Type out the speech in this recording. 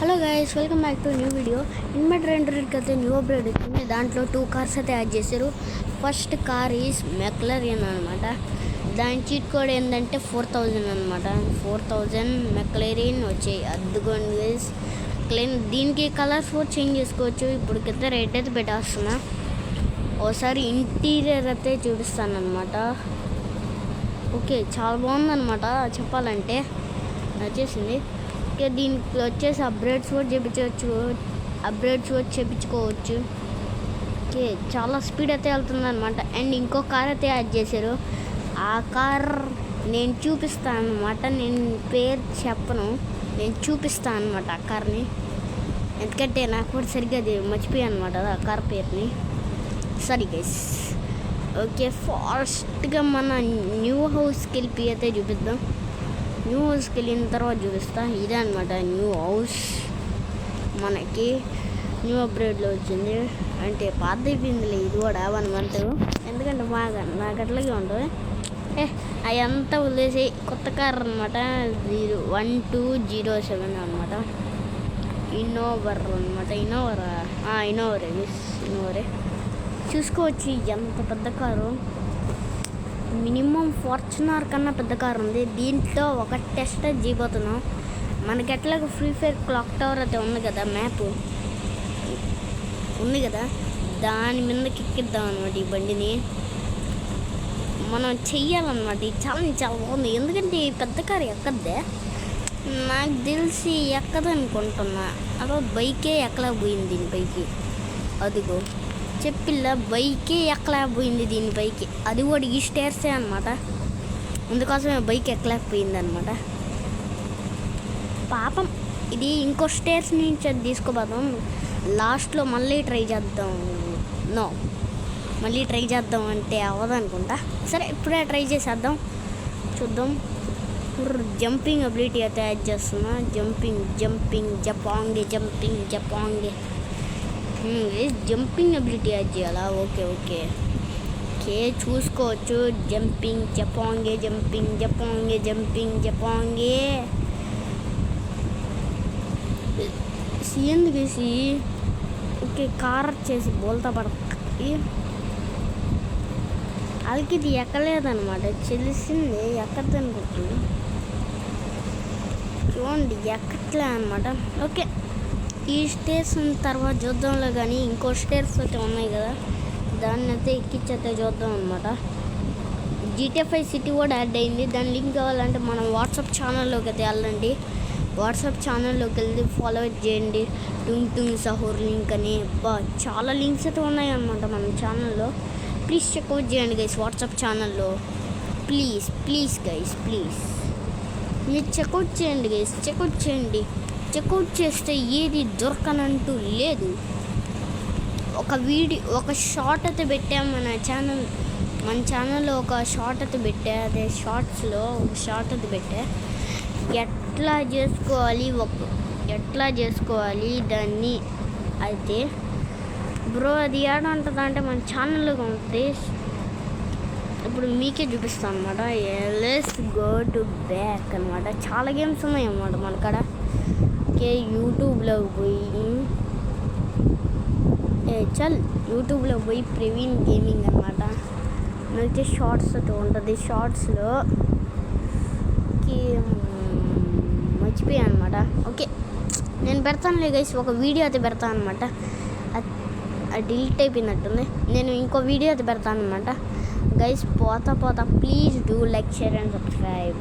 Hello guys, welcome back to new video. Inverter ఎంట్రీకి అయితే new update వచ్చింది. దాంట్లో 2 కార్స్ అయితే యాడ్ చేశారు. ఫస్ట్ కార్ ఈజ్ మెక్లరియన్ అనమాట. దాని చీట్ కోడ్ ఏంటంటే 4000 అనమాట. 4000 మెక్లరియన్ వచ్చాయి. అద్దుకోండి గైస్, క్లీన్. దీనికి కలర్స్ కూడా చేంజ్ చేసుకోవచ్చు. ఇప్పటికైతే రెడ్ అయితే పెట్టేస్తున్నా. ఒకసారి ఇంటీరియర్ అయితే చూపిస్తాను అనమాట. ఓకే, చాలా బాగుందన్నమాట చెప్పాలంటే, నచ్చేసింది. దీనికి వచ్చేసి అప్గ్రేడ్స్ కూడా చేయించుకోవచ్చు. ఓకే, చాలా స్పీడ్ అయితే వెళ్తుంది అనమాట. అండ్ ఇంకో కార్ అయితే యాడ్ చేశారు. ఆ కార్ నేను చూపిస్తాను అనమాట. నేను పేరు చెప్పను, నేను చూపిస్తాను అనమాట ఆ కార్ని. ఎందుకంటే నాకు కూడా సరిగ్గా అది మర్చిపోయాను అనమాట ఆ కార్ పేరుని. Sorry guys. ఓకే, ఫాస్ట్గా మన న్యూ హౌస్కి వెళ్ళి అయితే చూపిద్దాం. న్యూ హౌస్కి వెళ్ళిన తర్వాత చూపిస్తా. ఇదే అనమాట న్యూ హౌస్. మనకి న్యూ అప్గ్రేడ్లో వచ్చింది. అంటే పాత అయిపోయిందిలే ఇది కూడా 1 month. ఎందుకంటే నాకు అట్లాగే ఉంటుంది. అదంతా వదిలేసి కొత్త కార్ అనమాట. 1207 అనమాట. ఇన్నోవర్ అనమాట. ఇన్నోవరే చూసుకోవచ్చు. ఎంత పెద్ద కారు, మినిమం ఫార్చునర్ కన్నా పెద్ద కారు ఉంది. దీంట్లో ఒక టెస్ట్ చేయబోతున్నాం. మనకి ఎట్లాగో ఫ్రీ ఫైర్ క్లాక్ టవర్ అయితే ఉంది కదా, మ్యాప్ ఉంది కదా, దాని మీదకి ఎక్కిద్దాం అనమాట. ఈ బండిని మనం చెయ్యాలన్నమాట. ఈ చాలా బాగుంది. ఎందుకంటే ఈ పెద్ద కారు ఎక్కద్దే, నాకు తెలిసి ఎక్కదనుకుంటున్నా. అదో బైకే ఎక్కలేకపోయింది దీనిపైకి. అదిగో చెప్పిల్లా, బైకే ఎక్కలేకపోయింది దీనిపైకి. అది కూడా ఈ స్టేర్సే అనమాట. అందుకోసమే బైక్ ఎక్కలేకపోయింది అనమాట. పాపం ఇది ఇంకో స్టేర్స్ నుంచి అది తీసుకోపోదాం. లాస్ట్లో మళ్ళీ ట్రై చేద్దాం. మళ్ళీ ట్రై చేద్దాం అంటే అవ్వదనుకుంటా. సరే, ఇప్పుడే ట్రై చేసేద్దాం, చూద్దాం. జంపింగ్ అబిలిటీ అయితే యాడ్ చేస్తున్నా. జంపింగ్ అబిలిటీ యాడ్ చేయాలా? ఓకే చూసుకోవచ్చు. జంపింగ్ ఎందుకు వేసి. ఓకే, కార్ వచ్చేసి బోల్తా పడతాయి. వాళ్ళకి ఇది ఎక్కలేదన్నమాట. తెలిసిందే ఎక్కదనుకుంటుంది. చూడండి, ఎక్కట్లే అనమాట. ఓకే, ఈ స్టేర్స్ తర్వాత చూద్దాంలో. కానీ ఇంకో స్టేర్స్ అయితే ఉన్నాయి కదా, దాన్ని అయితే ఎక్కించైతే చూద్దాం అనమాట. GTA 5 సిటీ కూడా యాడ్ అయింది. దాని లింక్ కావాలంటే మనం వాట్సాప్ ఛానల్లోకి అయితే వెళ్ళండి. వాట్సాప్ ఛానల్లోకి వెళ్ళి ఫాలో చేయండి. టుంగ్ సహోర్ లింక్ అని చాలా లింక్స్ అయితే ఉన్నాయి అనమాట మన ఛానల్లో. ప్లీజ్ చెక్అవుట్ చేయండి గైస్ వాట్సాప్ ఛానల్లో. ప్లీజ్ గైస్, మీరు చెక్అవుట్ చేయండి గైస్. చెక్అవుట్ చేస్తే ఏది దొరకనంటూ లేదు. ఒక షార్ట్ అయితే పెట్టాం మన ఛానల్లో. ఒక షార్ట్ అయితే పెట్టా. అదే షార్ట్స్లో ఒక షార్ట్ అయితే పెట్టా. ఎట్లా చేసుకోవాలి దాన్ని అయితే. బ్రో, అది ఏడ ఉంటుంది అంటే మన ఛానల్లో ఉంటుంది. ఇప్పుడు మీకే చూపిస్తాను అనమాట. లెట్స్ గో టు బ్యాక్ అనమాట. చాలా గేమ్స్ ఉన్నాయి అన్నమాట మన కాడ. ఓకే, యూట్యూబ్లో పోయి ప్రవీణ్ గేమింగ్ అనమాట. అయితే షార్ట్స్ అయితే ఉంటుంది. షార్ట్స్లో మర్చిపోయాను అనమాట. ఓకే, నేను పెడతానులే గైస్, ఒక వీడియో అయితే పెడతాను అనమాట. అది డిలీట్ అయిపోయినట్టుంది. నేను ఇంకో వీడియో అయితే పెడతాను అనమాట గైస్. పోతా please do like, share and subscribe.